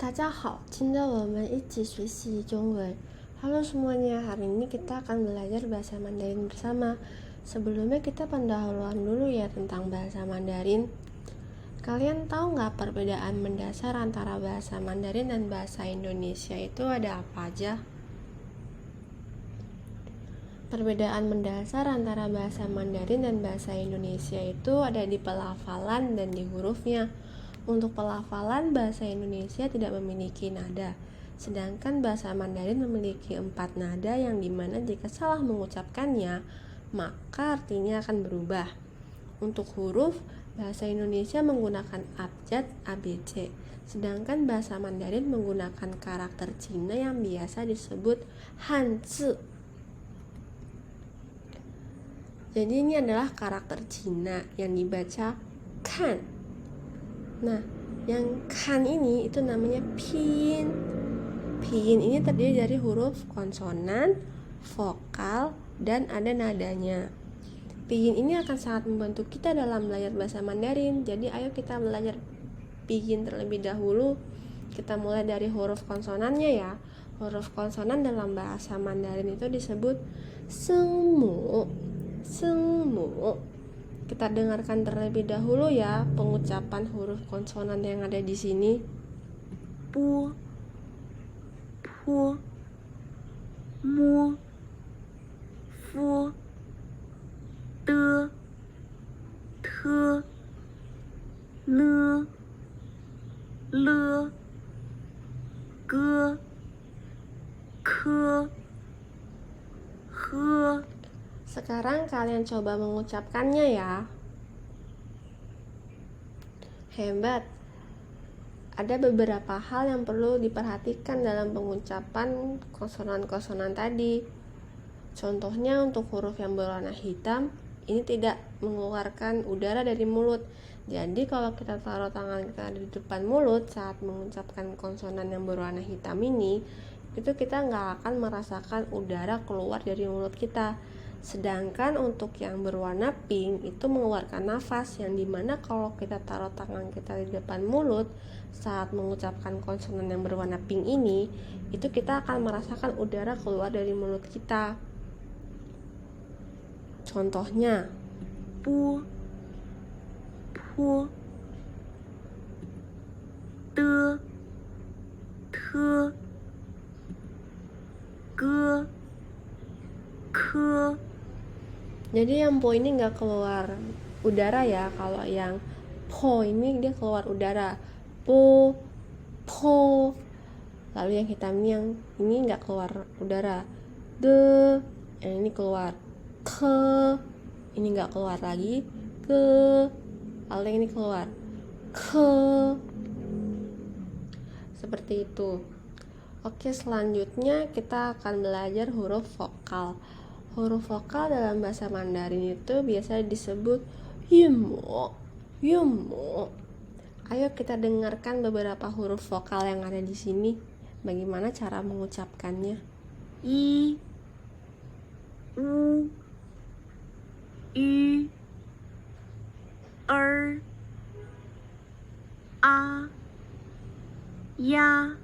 大家好，今天我们一起学习中文. Halo semuanya, hari ini kita akan belajar bahasa Mandarin bersama. Sebelumnya kita pendahuluan dulu ya tentang bahasa Mandarin. Kalian tahu nggak perbedaan mendasar antara bahasa Mandarin dan bahasa Indonesia itu ada apa aja? Perbedaan mendasar antara bahasa Mandarin dan bahasa Indonesia itu ada di pelafalan dan di hurufnya. Untuk pelafalan, bahasa Indonesia tidak memiliki nada, sedangkan bahasa Mandarin memiliki 4 nada yang dimana jika salah mengucapkannya, maka artinya akan berubah. Untuk huruf, bahasa Indonesia menggunakan abjad ABC, sedangkan bahasa Mandarin menggunakan karakter Cina yang biasa disebut Hanzi. Jadi ini adalah karakter Cina yang dibaca kan. Nah, yang kan ini itu namanya pinyin. Pinyin ini terdiri dari huruf konsonan, vokal, dan ada nadanya. Pinyin ini akan sangat membantu kita dalam belajar bahasa Mandarin. Jadi ayo kita belajar pinyin terlebih dahulu. Kita mulai dari huruf konsonannya ya. Huruf konsonan dalam bahasa Mandarin itu disebut sengmu. Sengmu. Kita dengarkan terlebih dahulu ya pengucapan huruf konsonan yang ada di sini. Bu, pu, mu, fu, de, te, ne, le, ge, ke, he. Sekarang kalian coba mengucapkannya ya. Hebat. Ada beberapa hal yang perlu diperhatikan dalam pengucapan konsonan-konsonan tadi. Contohnya untuk huruf yang berwarna hitam, ini tidak mengeluarkan udara dari mulut. Jadi kalau kita taruh tangan kita di depan mulut saat mengucapkan konsonan yang berwarna hitam ini, itu kita nggak akan merasakan udara keluar dari mulut kita. Sedangkan untuk yang berwarna pink itu mengeluarkan nafas, yang dimana kalau kita taruh tangan kita di depan mulut saat mengucapkan konsonan yang berwarna pink ini, itu kita akan merasakan udara keluar dari mulut kita. Contohnya bu, pu, de, te, ge, ke. Jadi yang po ini nggak keluar udara ya. Kalau yang po ini dia keluar udara. Po, po. Lalu yang hitam ini nggak keluar udara. De, yang ini keluar. Ke, ini nggak keluar lagi. Ke, lalu yang ini keluar. Ke. Seperti itu. Oke, selanjutnya kita akan belajar huruf vokal. Huruf vokal dalam bahasa Mandarin itu biasa disebut yunmo, yunmo. Ayo kita dengarkan beberapa huruf vokal yang ada di sini. Bagaimana cara mengucapkannya? I, u, ü, er, a, ya,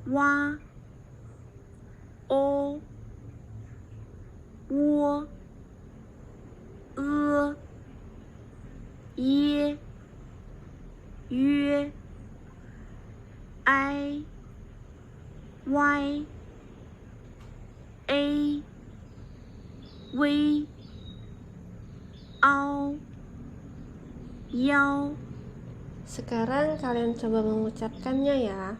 wa, o, wo, ye, yue, ai, y, a, v, ao, yao. Sekarang kalian coba mengucapkannya ya.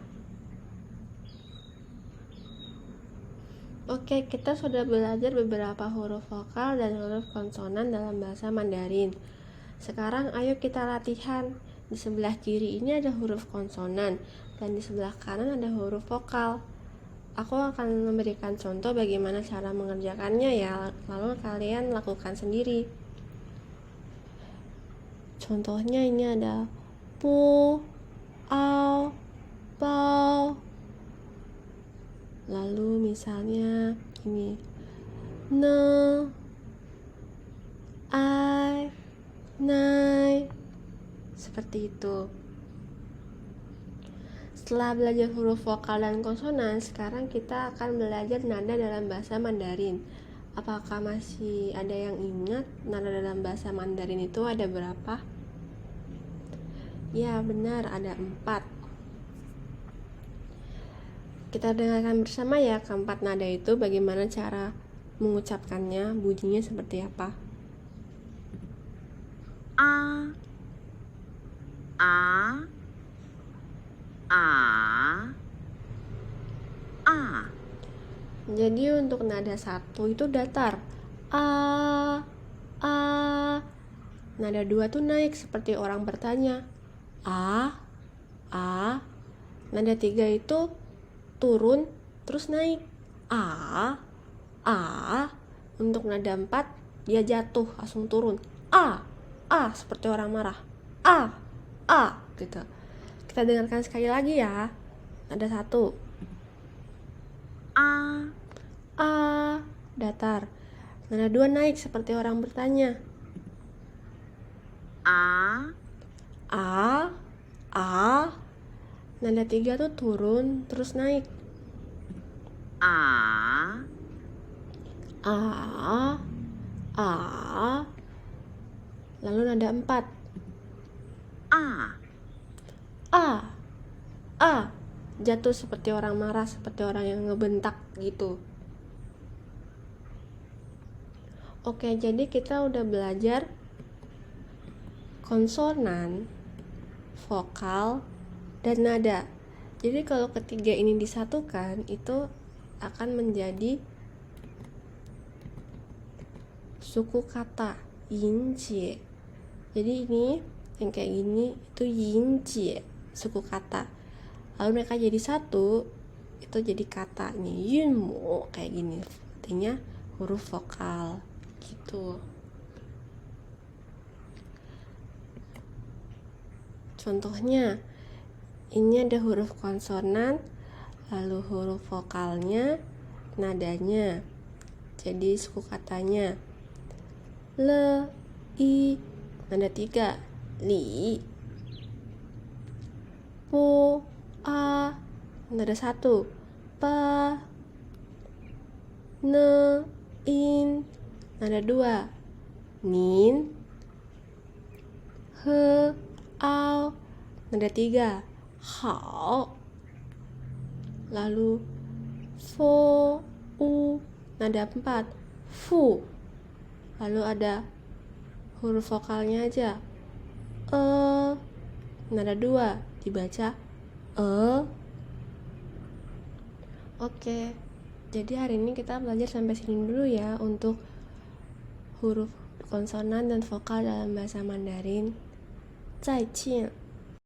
Oke, kita sudah belajar beberapa huruf vokal dan huruf konsonan dalam bahasa Mandarin. Sekarang ayo kita latihan. Di sebelah kiri ini ada huruf konsonan dan di sebelah kanan ada huruf vokal. Aku akan memberikan contoh bagaimana cara mengerjakannya ya, lalu kalian lakukan sendiri. Contohnya ini ada pu, ao, bao. Lalu misalnya ini ne, ai, nai. Seperti itu. Setelah belajar huruf vokal dan konsonan, sekarang kita akan belajar nada dalam bahasa Mandarin. Apakah masih ada yang ingat nada dalam bahasa Mandarin itu ada berapa? Ya, benar, ada 4. Kita dengarkan bersama ya keempat nada itu, bagaimana cara mengucapkannya, bunyinya seperti apa. A, A, A, A. Jadi untuk nada 1 itu datar, A, A. Nada 2 tuh naik seperti orang bertanya, A, A. Nada 3 itu turun terus naik, A, A. Untuk nada 4 dia jatuh langsung turun, A, A, seperti orang marah, A, A gitu. Kita dengarkan sekali lagi ya. Nada 1, A, A, datar. Nada 2 naik seperti orang bertanya, A, A, A. Nada 3 tuh turun terus naik, A, A, A. Lalu nada 4, A, A, A. Jatuh seperti orang marah, seperti orang yang ngebentak gitu. Oke, jadi kita udah belajar konsonan, vokal, dan nada. Jadi kalau ketiga ini disatukan, itu akan menjadi suku kata yinjie. Jadi ini yang kayak gini itu yinjie, suku kata. Lalu mereka jadi satu, itu jadi kata nih, yunmo, kayak gini. Artinya huruf vokal gitu. Contohnya, ini ada huruf konsonan, lalu huruf vokalnya, nadanya. Jadi suku katanya le, i, nada 3, li. Po, a, nada 1, pa. Ne, in, nada 2, nin. He, ao, nada 3, hao. Lalu fo, u, nada 4, fu. Lalu ada huruf vokalnya aja, nada 2, dibaca Oke, jadi hari ini kita belajar sampai sini dulu ya untuk huruf konsonan dan vokal dalam bahasa Mandarin. 再见。